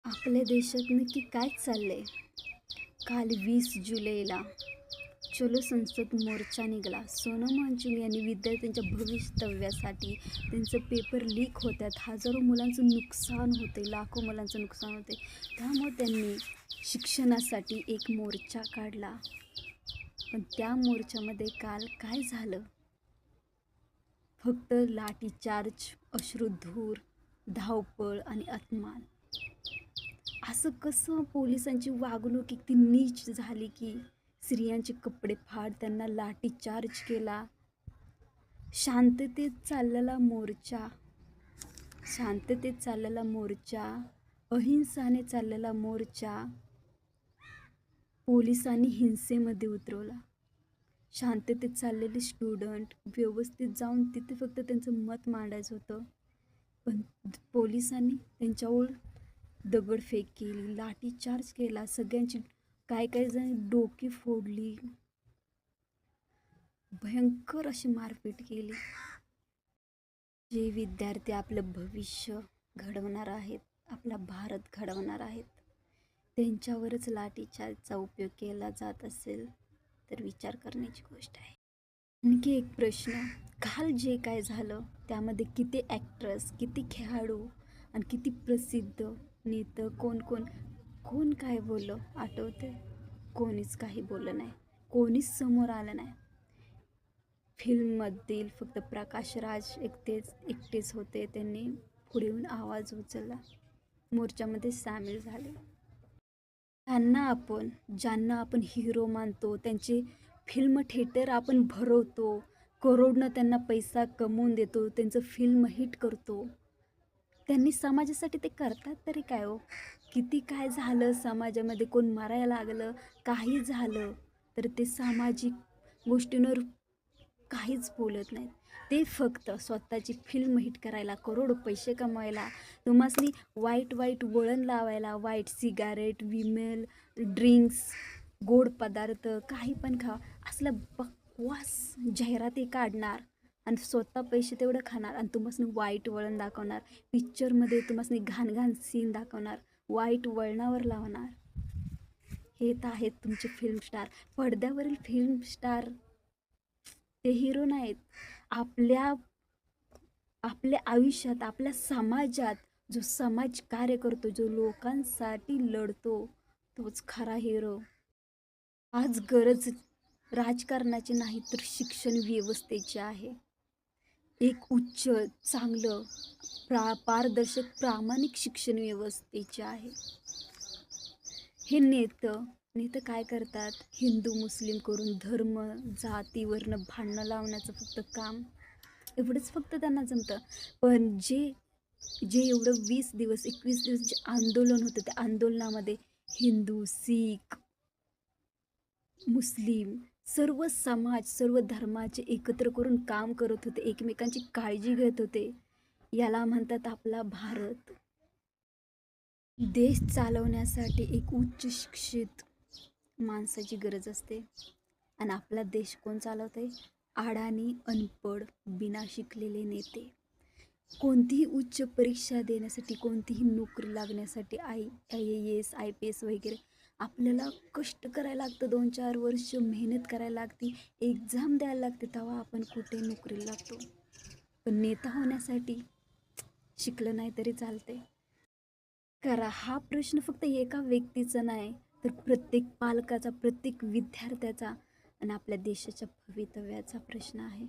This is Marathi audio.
आपल्या देशात नक्की काय चाललंय? काल 20 जुलैला चलो संसद मोर्चा निघाला. सोनम वांगचुक यांनी विद्यार्थ्यांच्या भवितव्यासाठी त्यांचं पेपर लीक होतात, हजारो मुलांचं नुकसान होते, लाखो मुलांचं नुकसान होते. त्यामुळे त्यांनी शिक्षणासाठी एक मोर्चा काढला. पण त्या मोर्चामध्ये काल काय झालं? फक्त लाठीचार्ज, अश्रुधूर, धावपळ आणि अपमान. असं कसं पोलिसांची वागणूक किती नीच झाली की स्त्रियांचे कपडे फाड, त्यांना लाठीचार्ज केला. शांततेत चाललेला मोर्चा, शांततेत चाललेला मोर्चा, अहिंसाने चाललेला मोर्चा पोलिसांनी हिंसेमध्ये उतरवला. शांततेत चाललेले स्टुडंट व्यवस्थित जाऊन तिथे फक्त त्यांचं मत मांडायचं होतं, पण पोलिसांनी त्यांच्यावर दगडफेक केली, लाठीचार्ज केला, सगळ्यांची काही जण डोकी फोडली, भयंकर अशी मारपीट केली. जे विद्यार्थी आपलं भविष्य घडवणार आहेत, आपला भारत घडवणार आहेत, त्यांच्यावरच लाठीचार्जचा उपयोग केला जात असेल तर विचार करण्याची गोष्ट आहे. आणखी एक प्रश्न, काल जे काय झालं त्यामध्ये किती ॲक्ट्रेस, किती खेळाडू आणि किती प्रसिद्ध नेतं, कोण काय बोललं आठवते? कोणीच काही बोललं नाही, कोणीच समोर आलं नाही. फिल्ममधील फक्त प्रकाश राज एकटेच होते, त्यांनी पुढे येऊन आवाज उचलला, मोर्चामध्ये सामील झाले. ज्यांना आपण हिरो मानतो, त्यांचे फिल्म थिएटर आपण भरवतो, करोडनं त्यांना पैसा कमवून देतो, त्यांचं फिल्म हिट करतो, त्यांनी समाजासाठी ते करतात तरी काय हो? किती काय झालं समाजामध्ये, कोण मारायला लागलं, काही झालं तर ते सामाजिक गोष्टींवर काहीच बोलत नाहीत. ते फक्त स्वतःची फिल्म हिट करायला, करोड पैसे कमवायला, तुम्हासनी वाईट वळण लावायला, वाईट सिगारेट, विमेल, ड्रिंक्स, गोड पदार्थ काही पण खा, असल्या बकवास जाहिराती काढणार आणि स्वतः पैसे तेवढं खाणार आणि तुम्हासनी वाईट वळण दाखवणार. पिक्चरमध्ये तुम्हासनी घाण सीन दाखवणार, वाईट वळणावर लावणार. हे तर आहेत तुमचे फिल्म स्टार. पडद्यावरील फिल्म स्टार ते हिरो नाहीत. आपल्या आयुष्यात, आपल्या समाजात जो समाज कार्य करतो, जो लोकांसाठी लढतो, तोच खरा हिरो. आज गरज राजकारणाची नाही तर शिक्षण व्यवस्थेची आहे. एक उच्च, चांगलं, पारदर्शक, प्रामाणिक शिक्षण व्यवस्थेचे आहे. हे नेतं काय करतात? हिंदू मुस्लिम करून धर्म, जाती, वर्ण भांडणं लावण्याचं फक्त काम, एवढंच फक्त त्यांना जमतं. पण जे एवढं 21 दिवस जे आंदोलन होतं, त्या आंदोलनामध्ये हिंदू, सिख, मुस्लिम, सर्व समाज, सर्व धर्माचे एकत्र करून काम करत होते, एकमेकांची काळजी घेत होते. याला म्हणतात आपला भारत. देश चालवण्यासाठी एक उच्च शिक्षित माणसाची गरज असते आणि आपला देश कोण चालवते? अडाणी, अनपढ, बिना शिकलेले नेते. कोणतीही उच्च परीक्षा देण्यासाठी, कोणतीही नोकरी लागण्यासाठी, IAS, IPS वगैरे आपल्याला कष्ट करायला लागतं, 2-4 वर्ष मेहनत करायला लागते, एक्झाम द्यायला लागते, तेव्हा आपण कुठे नोकरीला लागतो. पण नेता होण्यासाठी शिकलं नाही तरी चालते. करा. हा प्रश्न फक्त एका व्यक्तीचा नाही तर प्रत्येक पालकाचा, प्रत्येक विद्यार्थ्याचा आणि आपल्या देशाच्या भवितव्याचा प्रश्न आहे.